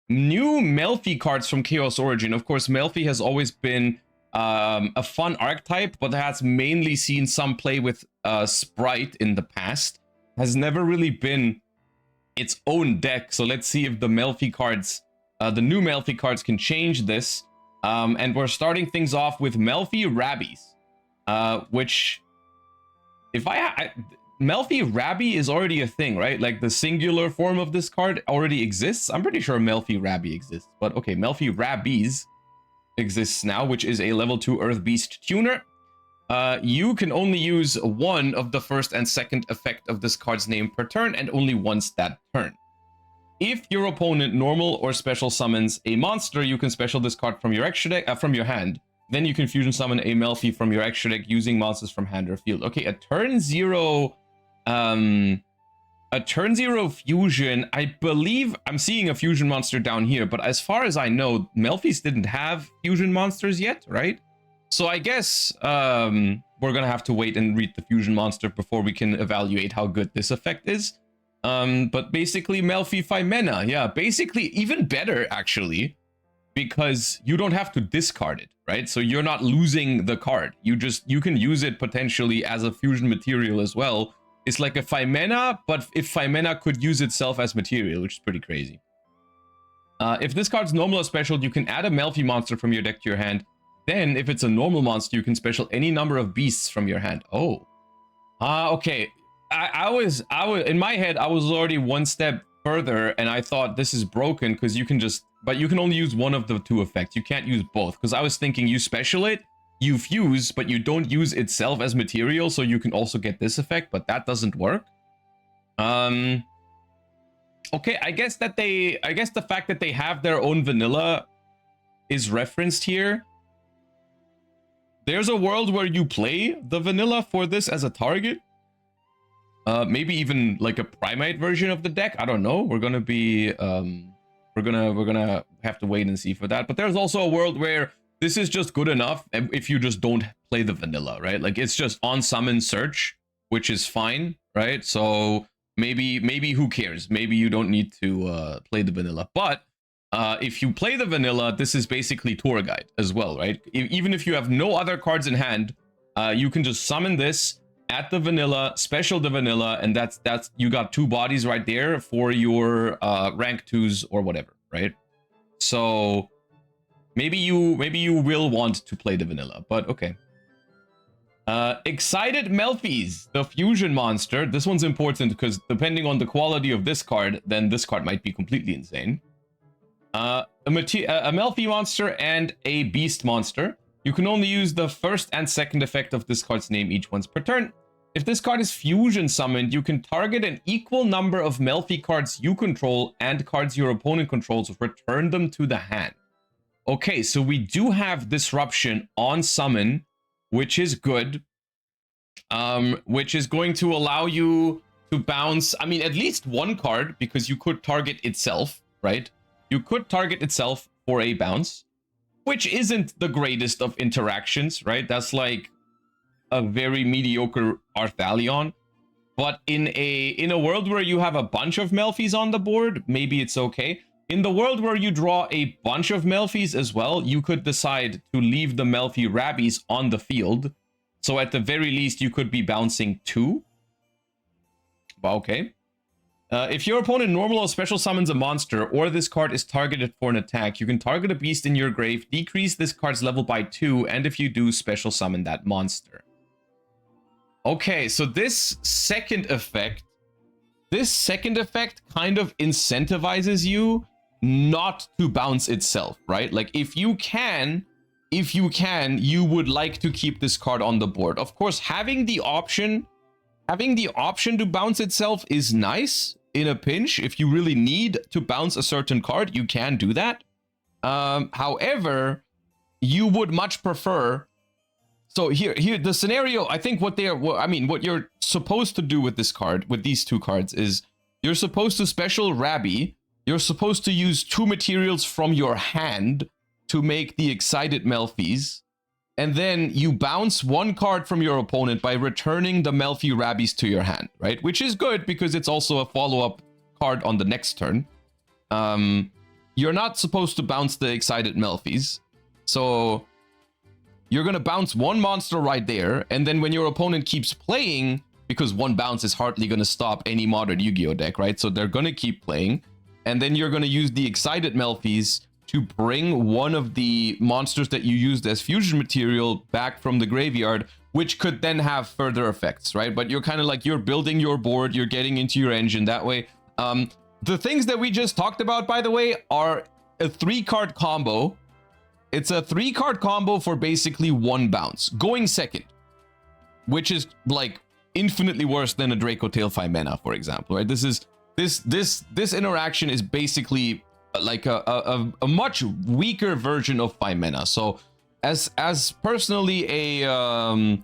new Melffy cards from Chaos Origin. Of course, Melffy has always been a fun archetype, but has mainly seen some play with Sprite in the past. Has never really been its own deck. So let's see if the Melffy cards, the new Melffy cards, can change this. And we're starting things off with Melffy Rabbies, which, if Melffy Rabby is already a thing, right? Like the singular form of this card already exists. I'm pretty sure Melffy Rabby exists, but okay, Melffy Rabbies exists now, which is a level 2 Earth Beast tuner. You can only use one of the first and second effect of this card's name per turn, and only once that turn. If your opponent normal or special summons a monster, you can special this card from your extra deck, from your hand. Then you can fusion summon a Melffy from your extra deck using monsters from hand or field. Okay, a turn 0 fusion. I believe I'm seeing a fusion monster down here, but as far as I know, Melffys didn't have fusion monsters yet, right? So I guess we're gonna have to wait and read the fusion monster before we can evaluate how good this effect is. But basically Melffy Phimena, yeah, basically even better actually, because you don't have to discard it, right? So you're not losing the card. You can use it potentially as a fusion material as well. It's like a Phimena, but if Phimena could use itself as material, which is pretty crazy. If this card's normal or special, you can add a Melffy monster from your deck to your hand. Then, if it's a normal monster, you can special any number of beasts from your hand. Oh. Okay. I was in my head, I was already one step further, and I thought this is broken because you can but you can only use one of the two effects. You can't use both, because I was thinking you special it, you fuse, but you don't use itself as material, so you can also get this effect, but that doesn't work. Okay, I guess the fact that they have their own vanilla is referenced here. There's a world where you play the vanilla for this as a target. Maybe even like a primate version of the deck. I don't know. We're gonna be we're gonna have to wait and see for that. But there's also a world where this is just good enough if you just don't play the vanilla, right? Like it's just on summon search, which is fine, right? So maybe who cares? Maybe you don't need to play the vanilla. But if you play the vanilla, this is basically tour guide as well, right? Even if you have no other cards in hand, you can just summon this at the vanilla, special the vanilla, and that's you got two bodies right there for your rank 2s or whatever, right? So maybe you will want to play the vanilla, but okay. Excited Melffys, the fusion monster. This one's important because depending on the quality of this card, then this card might be completely insane. A Melffy monster and a beast monster. You can only use the first and second effect of this card's name each once per turn. If this card is fusion summoned, you can target an equal number of Melffy cards you control and cards your opponent controls, return them to the hand. Okay, so we do have disruption on summon, which is good. Which is going to allow you to bounce, I mean, at least one card, because you could target itself, right? You could target itself for a bounce, which isn't the greatest of interactions, right? That's like a very mediocre Arthalion. But in a world where you have a bunch of Melffys on the board, maybe it's okay. In the world where you draw a bunch of Melffys as well, you could decide to leave the Melffy Rabbies on the field. So at the very least, you could be bouncing 2. Okay. If your opponent normal or special summons a monster, or this card is targeted for an attack, you can target a beast in your grave, decrease this card's level by 2, and if you do, special summon that monster. Okay, so this second effect kind of incentivizes you not to bounce itself, right? Like if you can, you would like to keep this card on the board. Of course, having the option to bounce itself is nice in a pinch. If you really need to bounce a certain card, you can do that. However, you would much prefer. So here the scenario, I think what you're supposed to do with this card, with these two cards, is you're supposed to special Rabby. You're supposed to use 2 materials from your hand to make the excited Melffys. And then you bounce 1 card from your opponent by returning the Melffy Rabbies to your hand, right? Which is good because it's also a follow-up card on the next turn. you're not supposed to bounce the Excited Melffys. So you're going to bounce one monster right there. And then when your opponent keeps playing, because one bounce is hardly going to stop any modern Yu-Gi-Oh deck, right? So they're going to keep playing. And then you're going to use the Excited Melffys to bring one of the monsters that you used as fusion material back from the graveyard, which could then have further effects, right? But you're kind of like, you're building your board, you're getting into your engine that way. The things that we just talked about, by the way, are a 3-card combo. It's a 3-card combo for basically one bounce, going second, which is like infinitely worse than a Draco Tail 5 mana, for example, right? This interaction is basically like a much weaker version of 5 mana. So as personally a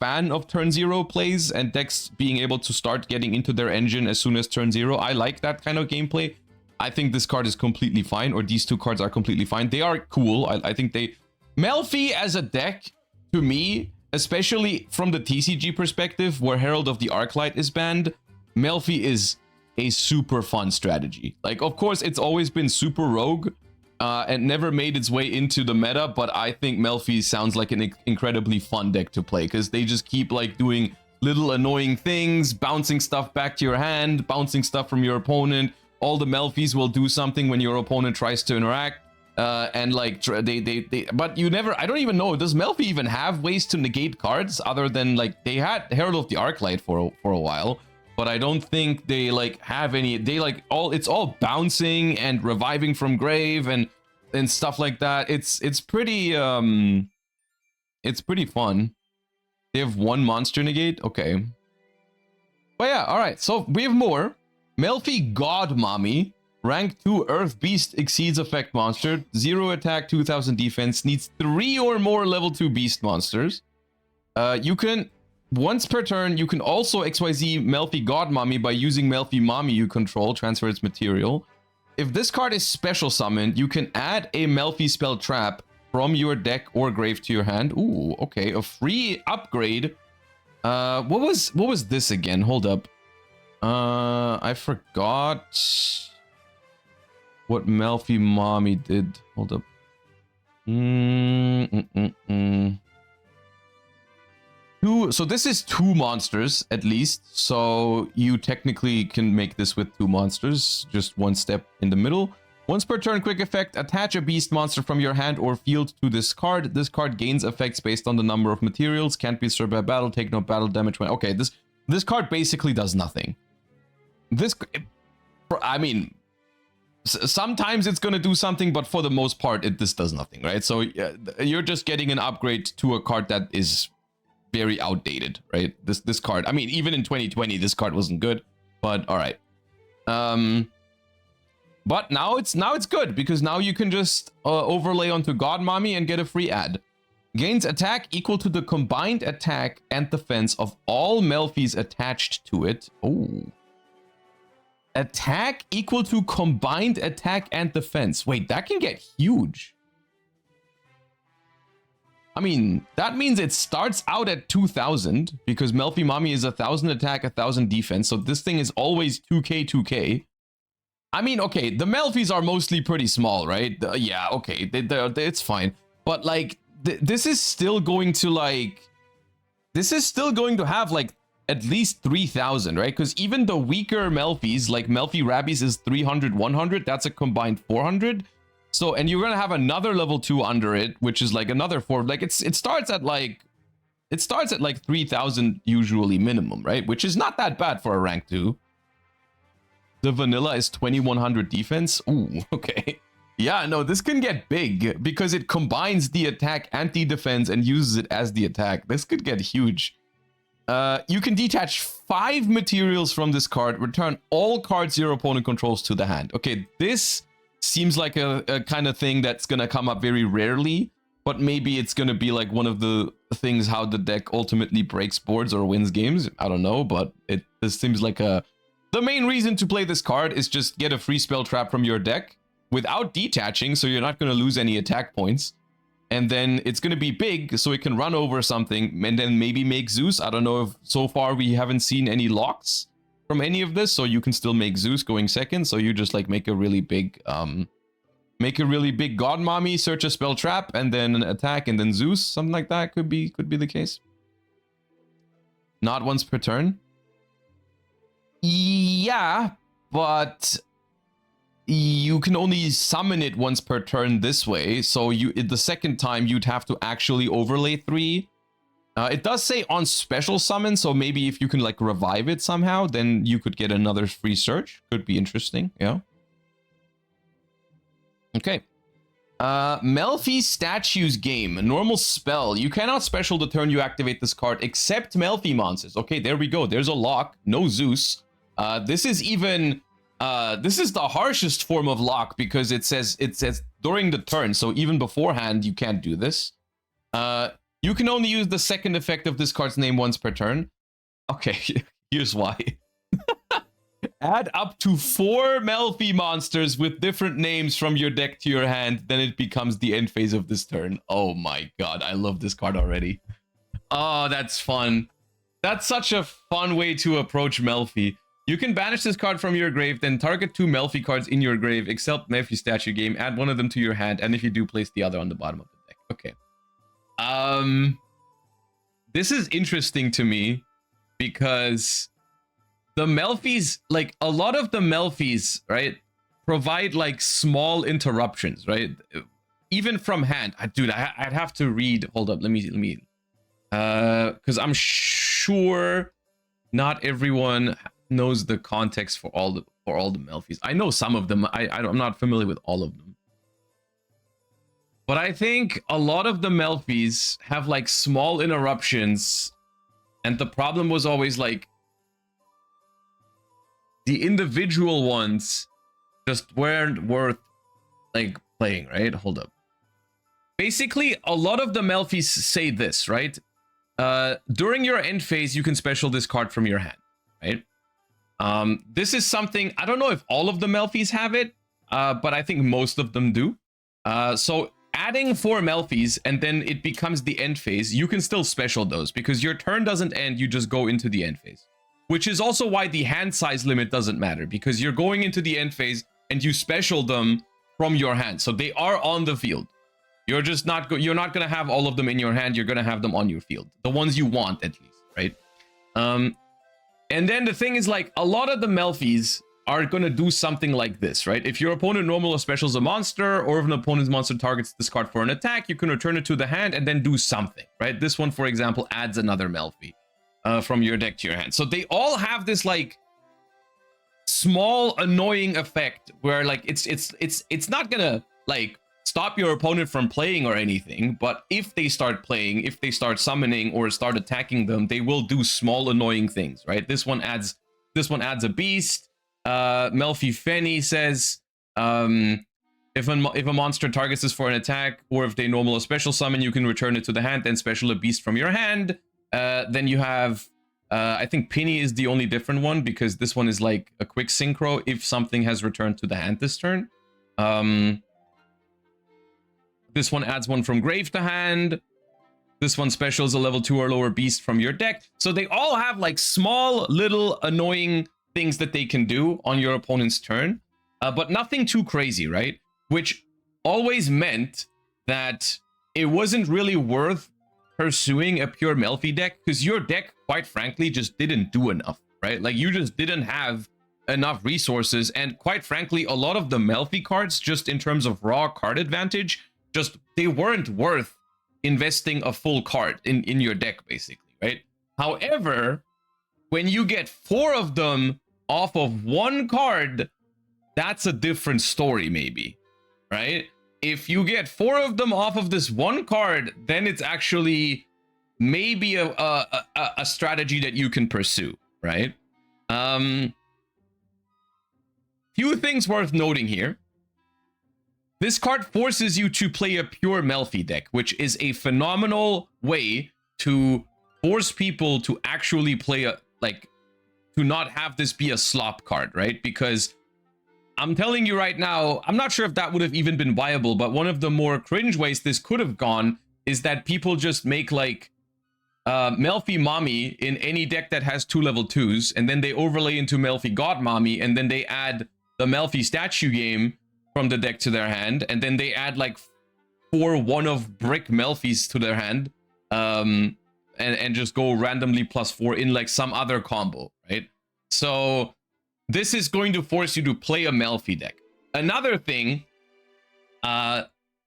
fan of turn 0 plays and decks being able to start getting into their engine as soon as turn 0, I like that kind of gameplay. I think this card is completely fine, or these two cards are completely fine. They are cool. I think they... Melffy as a deck, to me, especially from the TCG perspective, where Herald of the Arclight is banned, Melffy is a super fun strategy. Like, of course, it's always been super rogue and never made its way into the meta, but I think Melffy sounds like an incredibly fun deck to play, because they just keep like doing little annoying things, bouncing stuff back to your hand, bouncing stuff from your opponent. All the Melffys will do something when your opponent tries to interact. And like but you never, I don't even know, does Melffy even have ways to negate cards other than like they had Herald of the Arclight for a while, but I don't think they like have any. They like it's all bouncing and reviving from grave and stuff like that. It's pretty fun. They have one monster negate, okay. But yeah, all right, so we have more. Melffy God Mommy, rank 2 Earth Beast, exceeds effect monster, 0 attack, 2000 defense, needs 3 or more level 2 beast monsters. You can, once per turn, you can also XYZ Melffy God Mommy by using Melffy Mommy you control, transfer its material. If this card is special summoned, you can add a Melffy spell trap from your deck or grave to your hand. Ooh, okay, a free upgrade. What was this again? Hold up. I forgot what Melffy Mommy did. Hold up. So this is 2 monsters at least. So you technically can make this with 2 monsters, just one step in the middle. Once per turn, quick effect, attach a beast monster from your hand or field to this card. This card gains effects based on the number of materials, can't be destroyed by battle, take no battle damage when... Okay, this card basically does nothing. I mean, sometimes it's going to do something, but for the most part, this does nothing, right? So you're just getting an upgrade to a card that is very outdated, right? This card, I mean, even in 2020, this card wasn't good, but all right. But now it's good, because now you can just overlay onto God Mommy and get a free ad. Gains attack equal to the combined attack and defense of all Melffys attached to it. Oh. Attack equal to combined attack and defense. Wait, that can get huge. I mean, that means it starts out at 2000 because Melffy Mommy is 1000 attack, 1000 defense. So this thing is always 2k, 2k. I mean, okay, the Melffys are mostly pretty small, right? Yeah, okay, it's fine. But like, this is still going to like... This is still going to have like at least 3000, right? Because even the weaker Melffys, like Melffy Rabbies is 300, 100. That's a combined 400. So, and you're going to have another level 2 under it, which is like another 4. Like it starts at like 3000 usually minimum, right? Which is not that bad for a rank 2. The vanilla is 2100 defense. Ooh, okay. Yeah, no, this can get big because it combines the attack and the defense and uses it as the attack. This could get huge. You can detach 5 materials from this card, return all cards your opponent controls to the hand. Okay, this seems like a kind of thing that's gonna come up very rarely, but maybe it's gonna be like one of the things how the deck ultimately breaks boards or wins games. I don't know, but this seems like the main reason to play this card is just get a free spell trap from your deck without detaching, so you're not gonna lose any attack points. And then it's going to be big, so it can run over something and then maybe make Zeus. I don't know if so far we haven't seen any locks. from any of this, so you can still make Zeus going second. So you just like make a really big God Mommy, search a spell trap, and then an attack, and then Zeus, something like that could be the case. Not once per turn. Yeah, but you can only summon it once per turn this way. So the second time you'd have to actually overlay 3. It does say on special summon, so maybe if you can like revive it somehow, then you could get another free search. Could be interesting, yeah. Okay. Melffys Statues game. A normal spell. You cannot special the turn you activate this card except Melffy monsters. Okay, there we go. There's a lock. No Zeus. This is even... this is the harshest form of lock because it says during the turn. So even beforehand, you can't do this. You can only use the second effect of this card's name once per turn. Okay, here's why. Add up to 4 Melffy monsters with different names from your deck to your hand, then it becomes the end phase of this turn. Oh my god, I love this card already. Oh, that's fun. That's such a fun way to approach Melffy. You can banish this card from your grave, then target 2 Melffy cards in your grave, except Melffy Statue game, add one of them to your hand, and if you do, place the other on the bottom of the deck. Okay. This is interesting to me because the Melffys, like a lot of the Melffys, right, provide like small interruptions, right? Even from hand. Dude, I'd have to read. Hold up, let me. Because I'm sure not everyone knows the context for all the Melffys. I know some of them. I'm not familiar with all of them. But I think a lot of the Melffys have like small interruptions, and the problem was always like the individual ones just weren't worth like playing, right? Hold up. Basically, a lot of the Melffys say this, right? During your end phase, you can special this card from your hand, right? This is something, I don't know if all of the Melffys have it, but I think most of them do. So adding 4 Melffys and then it becomes the end phase, you can still special those because your turn doesn't end, you just go into the end phase. Which is also why the hand size limit doesn't matter, because you're going into the end phase and you special them from your hand. So they are on the field. You're just not you're not going to have all of them in your hand, you're going to have them on your field. The ones you want at least, right? And then the thing is, like, a lot of the Melffys are going to do something like this, right? If your opponent normal or specials a monster, or if an opponent's monster targets this card for an attack, you can return it to the hand and then do something, right? This one, for example, adds another Melffy from your deck to your hand. So they all have this like small annoying effect where like it's not gonna like stop your opponent from playing or anything, but if they start playing, if they start summoning or start attacking them, they will do small annoying things, right? This one adds a beast. Melffy Fenny says if a monster targets this for an attack, or if they normal or special summon, you can return it to the hand, then special a beast from your hand. Then you have I think Penny is the only different one, because this one is like a quick synchro if something has returned to the hand this turn. This one adds one from grave to hand. This one specials a level 2 or lower beast from your deck. So they all have like small little annoying things that they can do on your opponent's turn, but nothing too crazy, right? Which always meant that it wasn't really worth pursuing a pure Melffy deck, because your deck, quite frankly, just didn't do enough, right? Like, you just didn't have enough resources, and quite frankly, a lot of the Melffy cards, just in terms of raw card advantage, just they weren't worth investing a full card in your deck, basically, right? However, when you get 4 of them off of one card, that's a different story, maybe, right? If you get 4 of them off of this one card, then it's actually maybe a strategy that you can pursue, right? Few things worth noting here. This card forces you to play a pure Melffy deck, which is a phenomenal way to force people to actually play a, like, to not have this be a slop card, right? Because I'm telling you right now, I'm not sure if that would have even been viable, but one of the more cringe ways this could have gone is that people just make like Melffy Mommy in any deck that has 2 level 2s, and then they overlay into Melffy God Mommy, and then they add the Melffy statue game from the deck to their hand, and then they add like 4 1-of brick Melffys to their hand, and just go randomly +4 in like some other combo, right? So this is going to force you to play a Melffy deck. Another thing,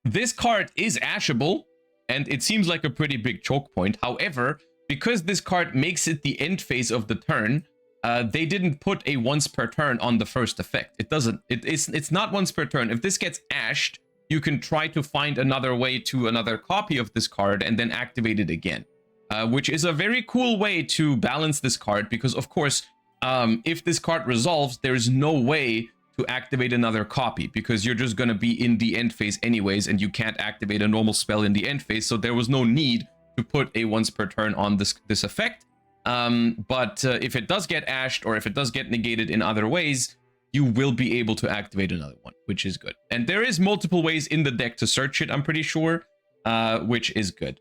this card is ashable, and it seems like a pretty big choke point. However, because this card makes it the end phase of the turn, they didn't put a once per turn on the first effect. It doesn't. It's not once per turn. If this gets ashed, you can try to find another way to another copy of this card and then activate it again, which is a very cool way to balance this card. Because of course, if this card resolves, there's no way to activate another copy, because you're just going to be in the end phase anyways, and you can't activate a normal spell in the end phase, so there was no need to put a once per turn on this effect. But if it does get ashed, or if it does get negated in other ways, you will be able to activate another one, which is good. And there is multiple ways in the deck to search it, I'm pretty sure, which is good.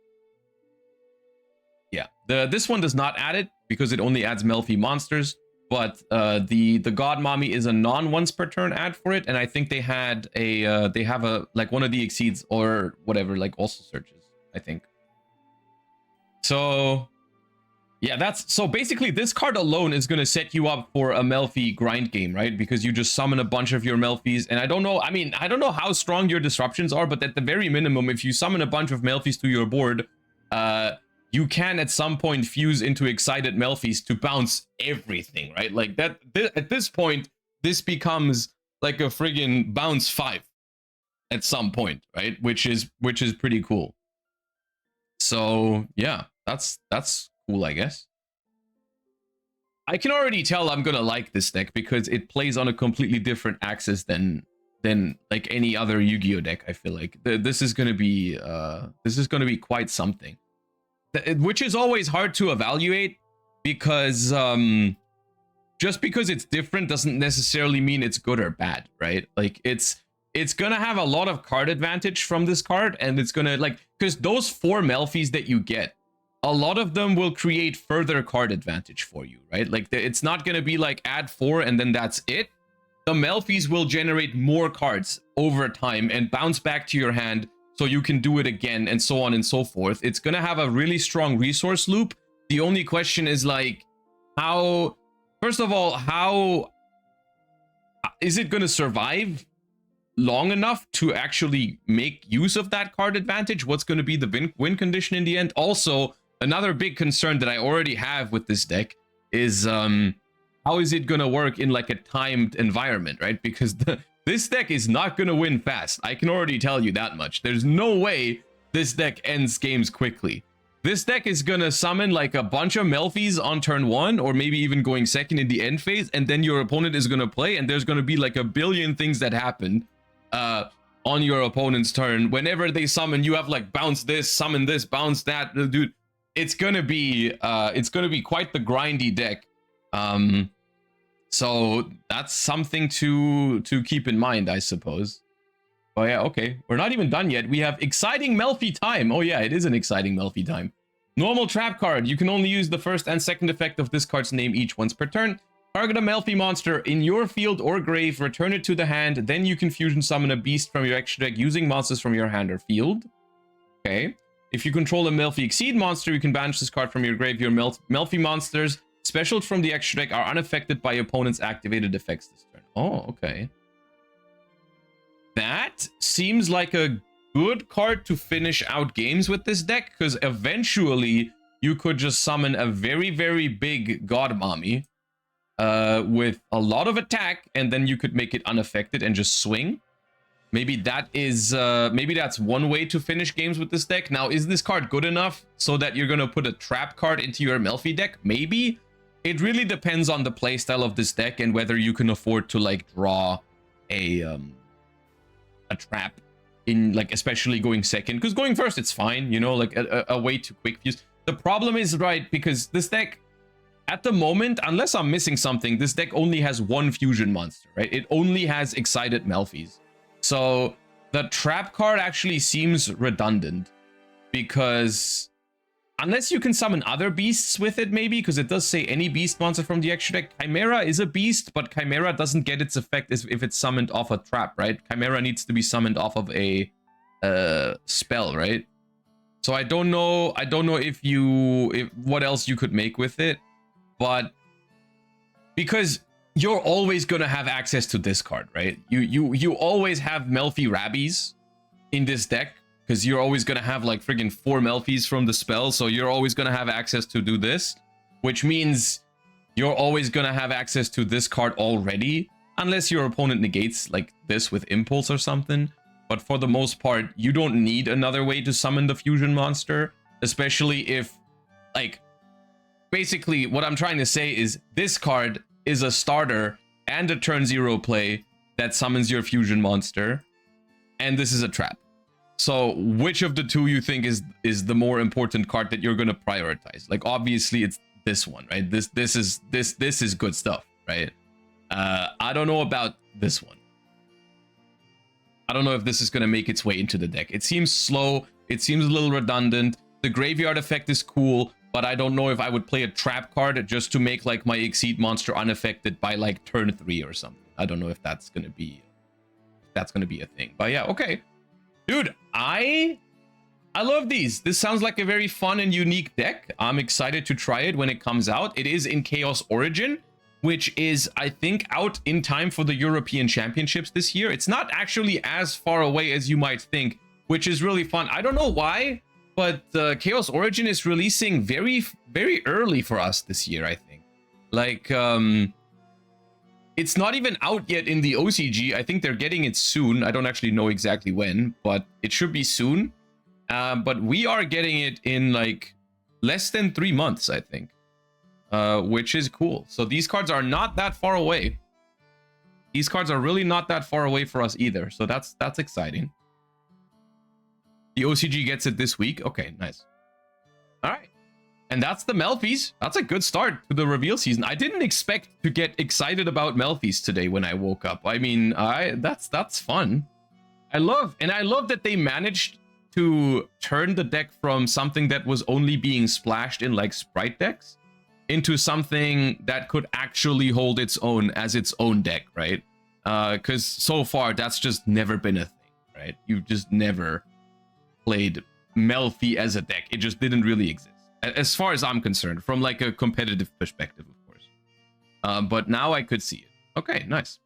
Yeah, this one does not add it because it only adds Melffy monsters. But the God Mommy is a non-once per turn add for it, and I think they had a they have a like one of the exceeds or whatever, like also searches, I think. So yeah, that's so basically this card alone is gonna set you up for a Melffy grind game, right? Because you just summon a bunch of your Melffys, and I don't know, I mean, I don't know how strong your disruptions are, but at the very minimum, if you summon a bunch of Melffys to your board, you can at some point fuse into excited Melffys to bounce everything, right? Like that, at this point, this becomes like a friggin' bounce 5 at some point, right? Which is pretty cool. So yeah, that's cool, I guess. I can already tell I'm gonna like this deck because it plays on a completely different axis than like any other Yu-Gi-Oh deck. I feel like this is gonna be quite something. Which is always hard to evaluate, because just because it's different doesn't necessarily mean it's good or bad, right? Like it's gonna have a lot of card advantage from this card, and it's gonna like, because those 4 Melffys that you get, a lot of them will create further card advantage for you, right? Like it's not gonna be like add 4 and then that's it. The Melffys will generate more cards over time and bounce back to your hand, so you can do it again, and so on and so forth. It's gonna have a really strong resource loop. The only question is like, how, first of all, how is it gonna survive long enough to actually make use of that card advantage? What's gonna be the win condition in the end? Also, another big concern that I already have with this deck is how is it gonna work in like a timed environment, right? Because this deck is not going to win fast. I can already tell you that much. There's no way this deck ends games quickly. This deck is going to summon like a bunch of Melffys on turn 1, or maybe even going second in the end phase, and then your opponent is going to play, and there's going to be like a billion things that happen on your opponent's turn. Whenever they summon, you have like bounce this, summon this, bounce that. Dude, it's going to be quite the grindy deck. So that's something to keep in mind, I suppose. Oh yeah, okay. We're not even done yet. We have exciting Melffy time. Oh yeah, it is an exciting Melffy time. Normal trap card. You can only use the first and second effect of this card's name each once per turn. Target a Melffy monster in your field or grave, return it to the hand, then you can fusion summon a beast from your extra deck using monsters from your hand or field. Okay. If you control a Melffy Exceed monster, you can banish this card from your grave. Your Melffy monsters specials from the extra deck are unaffected by opponent's activated effects this turn. Oh, okay. That seems like a good card to finish out games with this deck, because eventually you could just summon a very, very big God Mommy with a lot of attack, and then you could make it unaffected and just swing. Maybe that is maybe that's one way to finish games with this deck. Now, is this card good enough so that you're gonna put a trap card into your Melffy deck? Maybe. It really depends on the playstyle of this deck and whether you can afford to like draw a trap in, like, especially going second, because going first it's fine, you know, like a way to quick fuse. The problem is, right, because this deck at the moment, unless I'm missing something, this deck only has 1 fusion monster, right? It only has excited Melffys. So the trap card actually seems redundant, because Unless you can summon other beasts with it, maybe, because it does say any beast monster from the extra deck. Chimera is a beast, but Chimera doesn't get its effect if it's summoned off a trap, right? Chimera needs to be summoned off of a spell, right? So I don't know if what else you could make with it, but because you're always gonna have access to this card, right? You always have Melffy Rabbies in this deck, because you're always going to have like friggin' 4 Melffys from the spell, so you're always going to have access to do this, which means you're always going to have access to this card already, unless your opponent negates like this with Impulse or something. But for the most part, you don't need another way to summon the fusion monster, especially if, like, basically what I'm trying to say is this card is a starter and a turn 0 play that summons your fusion monster, and this is a trap. So which of the two you think is the more important card that you're going to prioritize? Like, obviously it's this one, right? This is good stuff, right? I don't know about this one. I don't know if this is going to make its way into the deck. It seems slow. It seems a little redundant. The graveyard effect is cool, but I don't know if I would play a trap card just to make like my Exceed monster unaffected by like turn 3 or something. I don't know if that's going to be a thing. But yeah, okay. Dude, I love these. This sounds like a very fun and unique deck. I'm excited to try it when it comes out. It is in Chaos Origin, which is, I think, out in time for the European Championships this year. It's not actually as far away as you might think, which is really fun. I don't know why, but Chaos Origin is releasing very, very early for us this year, I think. Like, it's not even out yet in the OCG. I think they're getting it soon. I don't actually know exactly when, but it should be soon. But we are getting it in like less than 3 months, I think, which is cool. So these cards are not that far away. These cards are really not that far away for us either. So that's exciting. The OCG gets it this week. Okay, nice. All right. And that's the Melffys. That's a good start to the reveal season. I didn't expect to get excited about Melffys today when I woke up. I mean, that's fun. I love that they managed to turn the deck from something that was only being splashed in like Sprite decks into something that could actually hold its own as its own deck, right? Because so far that's just never been a thing, right? You've just never played Melffy as a deck. It just didn't really exist, as far as I'm concerned, from like a competitive perspective, of course. But now I could see it. Okay, nice.